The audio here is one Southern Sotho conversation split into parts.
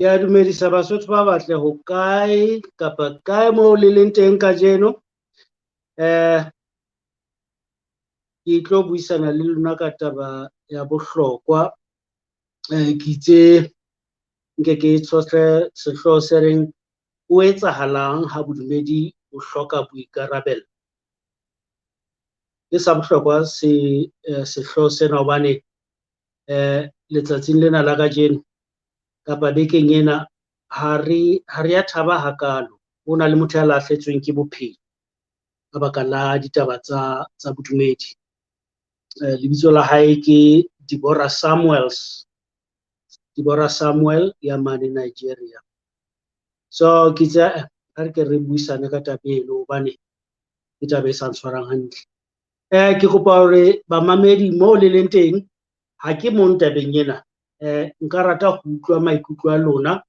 Ya dumedisa Basotho ba batle ho kae kapa kae moo le leng teng kajeno. Ke tlo buisana le lona ka taba ya bohlokwa. Ke itse nke ke tshohle sehloho se reng o etsahalang ha bodumedi o hloka boikarabelo. Le sa bohlokwa sehloho sena hobane letsatsing lena la kajeno kapa bekeng ena ha re ya thaba hakalo. Ho na le motho ya lahlehetsweng ke bophelo ka baka la ditaba tsa bodumedi. Lebitso la hae ke Deborah Samuel ya mane Nigeria. So ke tse ha re ke re buisane ka taba eno hobane ke taba e sa ntshwarang hantle. Ke kopa hore bamamedi moo le leng teng, ha ke mo tabeng ena, nka rata ho utlwa maikutlo a lona,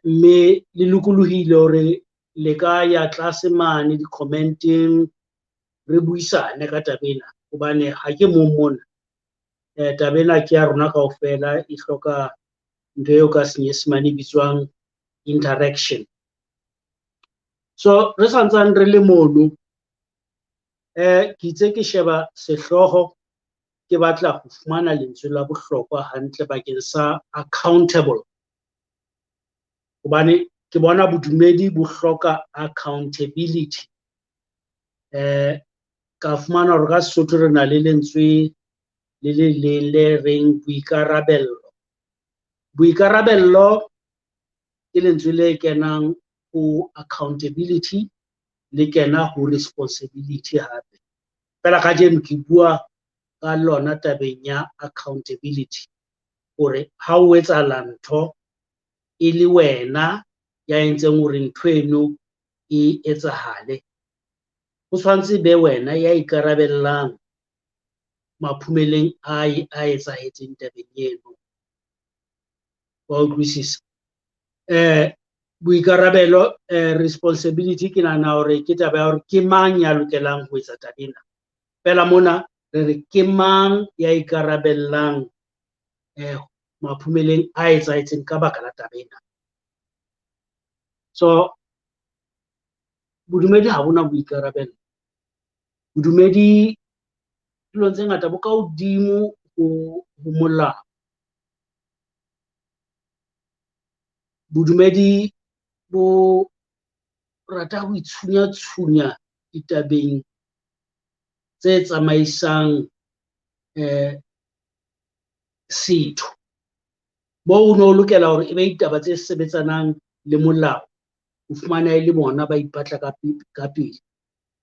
mme le lokolohile hore le ka ya tlase mane di-commenting re buisane ka taba ena hobane ha ke mona. Taba ena ke ya rona kaofela, e hloka ntho eo ka Senyesemane e bitswang interaction. So re santsane re le mono, ke itse ke sheba sehloho ke batla ho fumana lentswe la bohlokwa hantle bakeng sa accountable, hobane ke bona bodumedi bo hloka accountability. Ka fumana hore ka Sesotho re na le lentswe le reng boikarabelo. Boikarabelo ke lentswe le kenang ho accountability, le kena ho responsibility hape. Fela kajeno ke bua ka lona tabeng ya accountability, hore ha o etsahala ntho e le wena ya entseng hore ntho eno e etsahale, ho tshwantse be wena ya ikarabellang maphumeleng a etsahetseng tabeng eno. Wa utlwisisa? Boikarabelo, responsibility, ke nahana hore ke taba ya hore ke mang ya lokelang ho etsa taba ena. Fela mona re re ke mang ya ikarabellang maphumeleng a etsahetseng ka baka la taba ena. So bodumedi ha bona boikarabelo. Bodumedi dilong tse ngata bo ka hodimo ho molao. Bodumedi bo rata ho itshunya ditabeng tse tsamaisang setho, moo o no lokela hore e be ditaba tse sebetsanang le molao. O fumana e le bona ba ipatla ka pele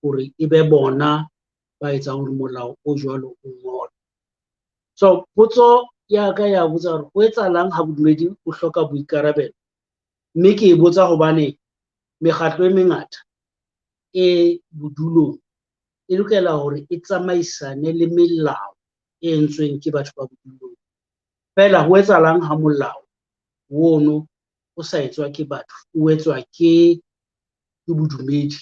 hore e be bona ba etsang hore molao o jwalo o ngolwe. So potso ya ka ya botsa hore ho etsahalang ha bodumedi o hloka boikarabelo, mme ke e botsa hobane mekhatlo e mengata e bodulong e lokela hore e tsamaisane le melao e entsweng ke batho ba bodulong. Fela ho etsahalang ha molao ono o sa etswa ke batho, o etswa ke bodumedi,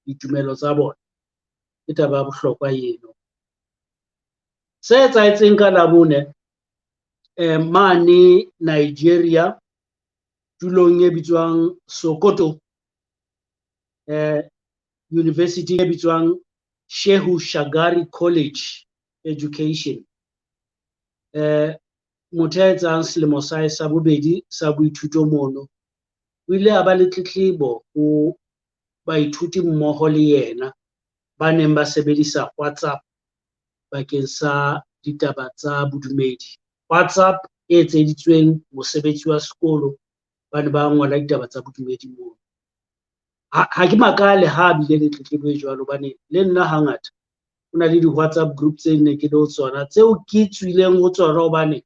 ditumelo tsa bona. Ke taba ya bohlokwa eno. Se etsahetseng ka Labone mane Nigeria, tulong e bitswang Sokoto, university e bitswang Shehu Shagari College Education, motho ya etsang selemo sa hae sa bobedi sa boithuto mono, o ile a ba le tletlebo ho baithuti mmoho le yena ba neng ba sebedisa WhatsApp bakeng sa ditaba tsa bodumedi. WhatsApp e etseditsweng mosebetsi wa sekolo ba ne ba ngola ditaba tsa bodumedi moo. Ha ke makale ha bile le tletlebo e jwalo, hobane le nna hangata ho na le di-WhatsApp group tse ne ke le ho tsona, tseo ke tswileng ho tsona hobane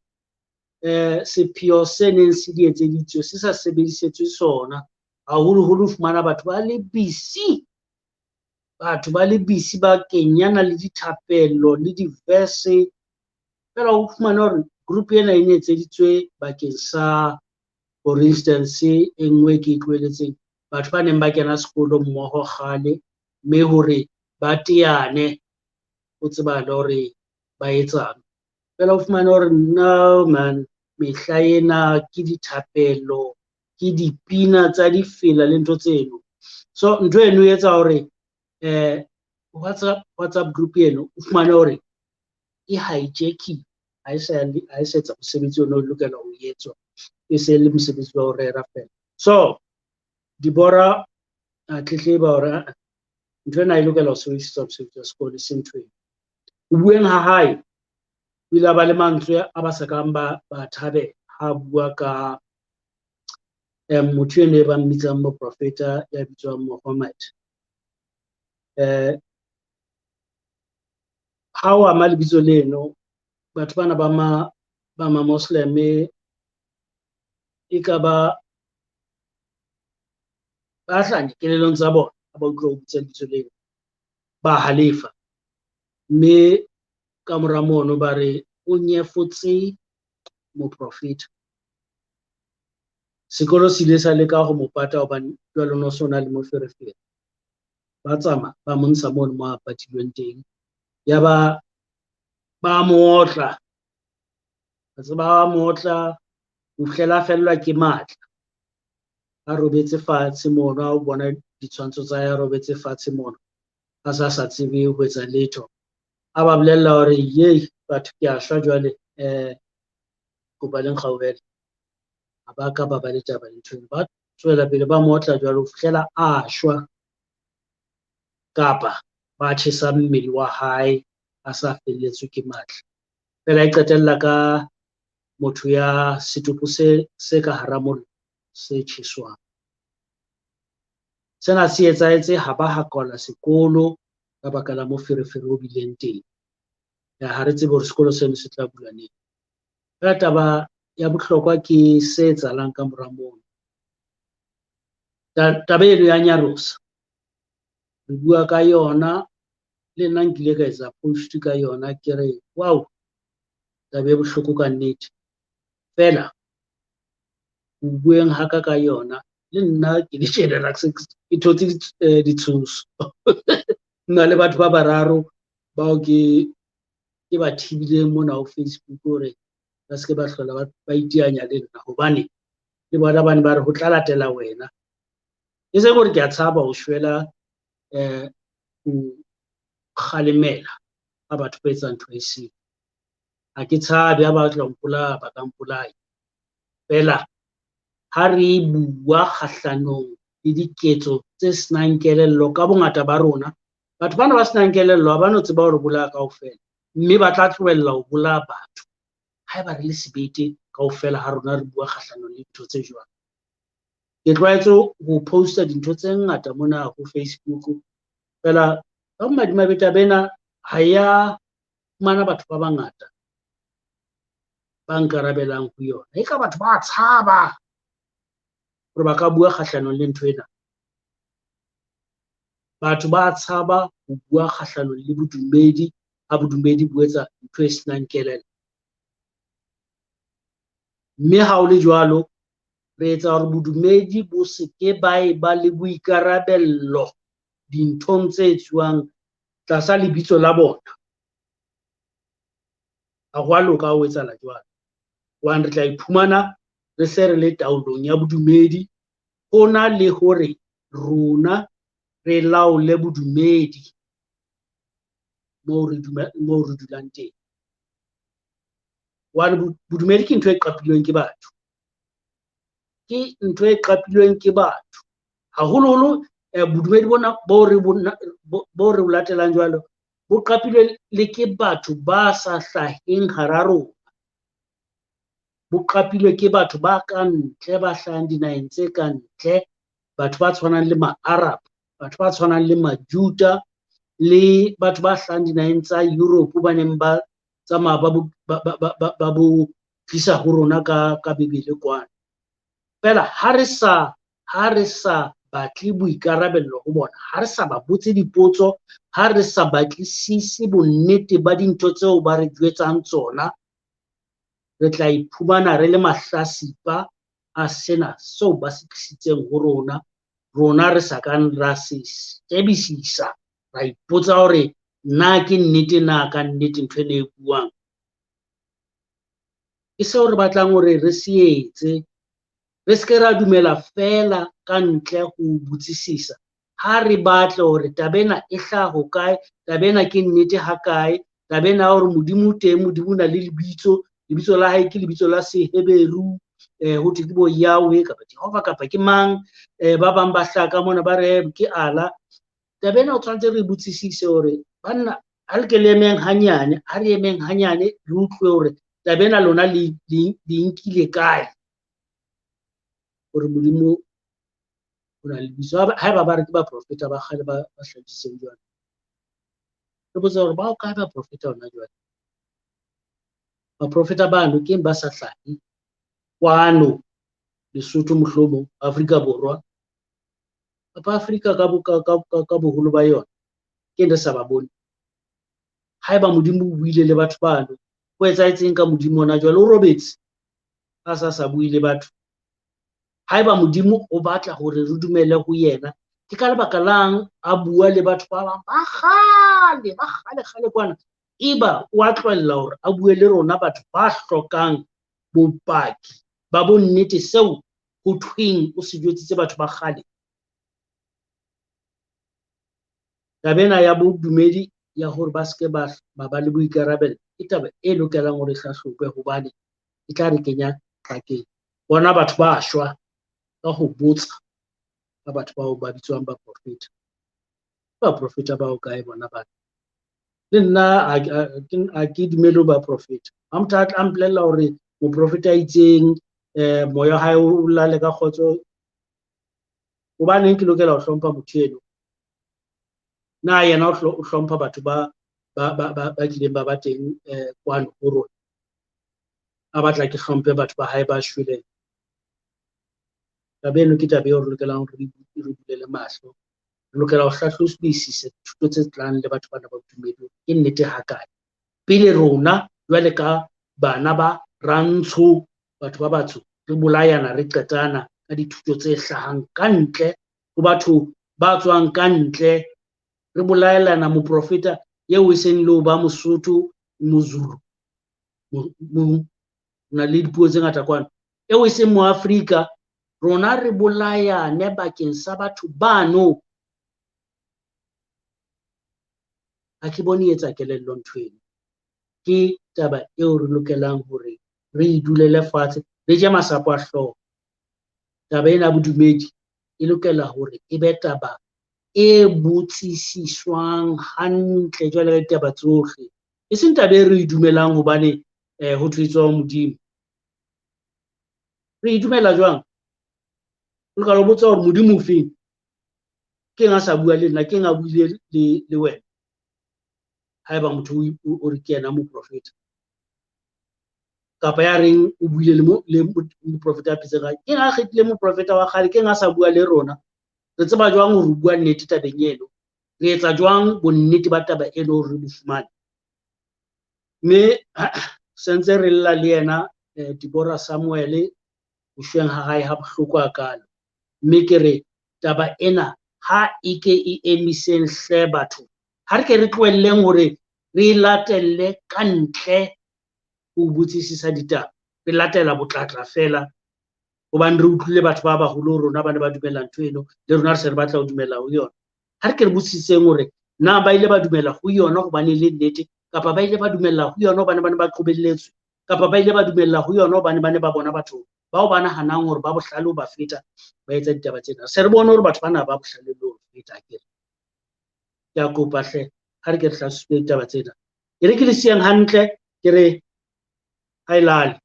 sepheo se neng se di etseditswe se sa sebedisetswe sona. Haholoholo fumana batho ba le busy, ba kenyana le dithapelo le di-verse. Fela o fumana hore group ena e ne etseditswe bakeng sa, for instance, e nngwe ke tlohelletseng, batho ba neng ba kena sekolo mmoho kgale, mme hore ba teane ho tsebahale hore ba etsang. Fela o fumana hore no man, mehla ena ke dithapelo, ke dipina tsa difela le ntho tseno. So ntho eno e etsa hore WhatsApp group eno o fumane hore e hijackile, ha e sa etsa mosebetsi ona o lokela ho etswa, e se le mosebetsi wa ho rera fela. So Dibora tletleba hore ntho ena e lokela ho sebedisetswa mosebetsi wa sekolo, se ntho eno. Ho bueng ha hae o ile a ba le mantswe a ba sa kang ba thabela ha bua ka motho ene e ba mmitsang moprofeta ya bitswang Muhammad. Ha o ama lebitso leno, batho bana ba ma Muslim e ka ba hlanya kelellong tsa bona ha ba utlwa ho bitsa lebitso leno, ba halefa, mme ka mora mono ba re o nyefotse moprofeta. Sekolo se ile sa leka ho mo pata hobane jwale no sona le moferefere, ba tsamaya ba mo ntsha mono mo a patilweng teng, ya ba mo otla, ba mo otla ho fihlela fellwa ke matla, a robetse fatshe mono, ha o bona ditshwantsho tsa hae a robetse fatshe mono, a sa tsebe ho etsa letho, a ba bolella hore ye batho ke a shwa jwale, kopa le nkgaohele. Ha ba ka ba le taba le ntho, ba tswela pele ba mo otla jwale ho fihlela a shwa, kapa ba tjhesa mmele wa hae a sa felletswe ke matla. Fela e qetella ka motho ya setopo se ka hara mollo se tjheswang. Sena se etsahetse ha ba hakola sekolo ka baka la moferefere o bileng teng. Ha re tsebe hore sekolo seno se tla bula neng. Fela taba ya bohlokwa ke se etsahalang ka mora mono. Taba eno ya nyarosa, re bua ka yona, le nna nkile ka etsa post ka yona ke re wow, taba e bohloko ka nnete. Fela ho bueng haka ka yona, le nna ke di tjenela ke thotse ditshoso. Nna le batho ba bararo bao ke ba thibileng mona ho Facebook hore ba se ke ba hlola ba iteanya le nna, hobane le bona bane ba re ho tla latela wena. E se gore ke a tshaba ho shwela ho kgalemela ha batho ba etsa ntho e seng. Ha ke tshabe ha ba tla mpolaya ba ka mpolaya, fela ha re bua kgahlanong le diketso tse senang kelello ka bongata ba rona, batho bana ba senang kelello ha ba no tseba hore bolaya kaofela, mme ba tla tlohella ho bolaya batho haeba re le sebete kaofela ha rona re bua kgahlanong le dintho tse jwalo. Ke tlwaetse ho posta dintho tse ngata mona ho Facebook, fela ka bomadimabe taba ena ha ya fumana batho ba bangata ba nkarabelang ho yona. E ka batho ba tshaba hore ba ka bua kgahlanong le ntho ena. Batho ba tshaba ho bua kgahlanong le bodumedi ha bodumedi bo etsa ntho e senang kelello. Mme ha o le jwalo, re etsa hore bodumedi bo se ke ba le boikarabello dinthong tse etsuwang tlasa lebitso la bona. Ha hwa loka ho etsahala jwalo, hobane re tla iphumana re se re le taolong ya bodumedi, hona le hore rona re laole bodumedi moo re dulang teng. Hobane bodumedi ke ntho e qapilweng ke batho, ke ntho e qapilweng ke batho, haholoholo bodumedi bona bo re bo latelang jwalo, bo qapilwe le ke batho ba sa hlaheng hara rona, bo qapilwe ke batho ba ka ntle, ba hlahang dinaheng tse ka ntle, batho ba tshwanang le ma-Arab, batho ba tshwanang le Majuda, le batho ba hlahang dinaheng tsa Europe ba neng ba tsamaya ba bo tlisa ho rona ka Bebele kwana. Fela ha re sa batle boikarabello ho bona, ha re sa ba botse dipotso, ha re sa batlisise bonnete ba dintho tseo ba re jwetsang tsona, re tla iphumana re le mahlasipa a sena seo ba se tlisitseng ho rona re sa kang ra se shebisisa, ra ipotsa hore na ke nnete na ka nnete ntho ene e buang. ke seo re batlang hore re se etse, re se ke ra dumela fela ka ntle ho botsisisa. Ha re batle hore taba ena e hlaha hokae, taba ena ke nnete ha kae, taba ena hore Modimo teng, Modimo na le lebitso la hae ke lebitso la Seheberu, ho thwe ke bo Yahweh kapa Jehova kapa ke mang, ba bang ba hlaka mona ba re ke Allah. Taba ena o tshwanetse re botsisise hore banna ha le ke le emeng hanyane, ha re emeng hanyane re utlwe hore taba ena lona le nkile kae, hore Modimo o na le lebitso. Haeba ba re ke baprofeta ba kgale ba hlahisitseng jwalo, re botsa hore ba o kae baprofeta hona jwale? Baprofeta bano ke ba sa hlahe kwano Lesotho, mohlomong Afrika Borwa kapa Afrika ka boholo ba yona, ke nda sa ba bone. Haeba Modimo o buile le batho bano, ho etsahetseng ka Modimo hona jwale? O robetse a sa bue le batho. Haeba Modimo o batla hore re dumele ho yena, ke ka lebaka lang a bua le batho ba bang ba kgale kwana, eba o a tlohella hore a bue le rona batho ba hlokang bopaki ba bonnete seo ho thweng o se jwetsitse batho ba kgale. Taba ena ya bodumedi ya hore ba seke ba ba le boikarabelo ke taba e lokelang hore hlahlojwe, hobane e tla re kenya qakeng. Bona batho ba shwa ka ho botsa ka batho bao ba bitswang baprofeta. Baprofeta bao kae bona ba? Le nna ha ke dumele ho baprofeta. Ha motho a mpolella hore moprofeta a itseng moya hae o lale ka kgotso, hobaneng ke lokela ho hlompha motho eno? Na yena o hlompha batho ba kileng ba teng kwano ho rona, a batla ke hlomphe batho ba hae ba shweleng? Taba eno ke taba eo re lokelang re bulele mahlo. Re lokela ho hlahlobisisa dithuto tse tlang le batho bana ba bodumedi, ke nnete ha kae, pele rona jwale ka bana ba rantsho, batho ba batsho, re bolayana re qetana ka dithuto tse hlahang kantle ho batho ba tswang kantle. Re bolaelana moprofeta eo e seng le ho ba Mosotho, Mozulu, na le dipuo tse ngata kwana, eo e seng Moafrika. Rona re bolayane bakeng sa batho bano. Ha ke bone etsa kelello ntho eno. Ke taba eo re lokelang hore re idulele fatshe, re je masapo a hlooho. Taba ena ya bodumedi e lokela hore e be taba e botsisiswang hantle jwale ka ditaba tsohle, e seng taba e re e dumelang hobane ho thwe etswa ho Modimo. Re e dumela jwang? O lokela ho botsa hore Modimo o feng? Ke eng a sa bua le nna, ke eng a buile le wena? Haeba motho o re ke yena moprofeta, kapa ya reng o buile le moprofeta a phetseng hae, ke eng a kgethile moprofeta wa kgale? Ke eng a sa bua le rona? Re tseba jwang hore o bua nnete tabeng eno? Re etsa jwang bonnete ba taba eno hore re bo fumane? Mme sentse re lla le yena Deborah Samuel ho shweng ha hae ha bohloko hakalo, mme ke re taba ena ha e ke e emiseng hle batho, ha re ke re tlohelleng hore re latelle kantle ho botsisisa ditaba, re latela botlatla fela, hobane re utlwile batho ba baholo rona ba ne ba dumela ntho eno, le rona re se re batla ho dumela ho yona. Ha re ke re botsisitseng hore na ba ile ba dumela ho yona hobane le nnete, kapa ba ile ba dumella ho yona hobane ba ne ba qobelletswe, kapa ba ile ba dumella ho yona hobane ba ne ba bona batho bao ba nahanang hore ba bohlale ho ba feta ba etsa ditaba tsena. Se re bone hore batho bana ba bohlale le ho feta. Ke a kopa hle, ha re ke re hlahlobisise ditaba tsena, e re ke le siyang hantle, ke re ha e lale.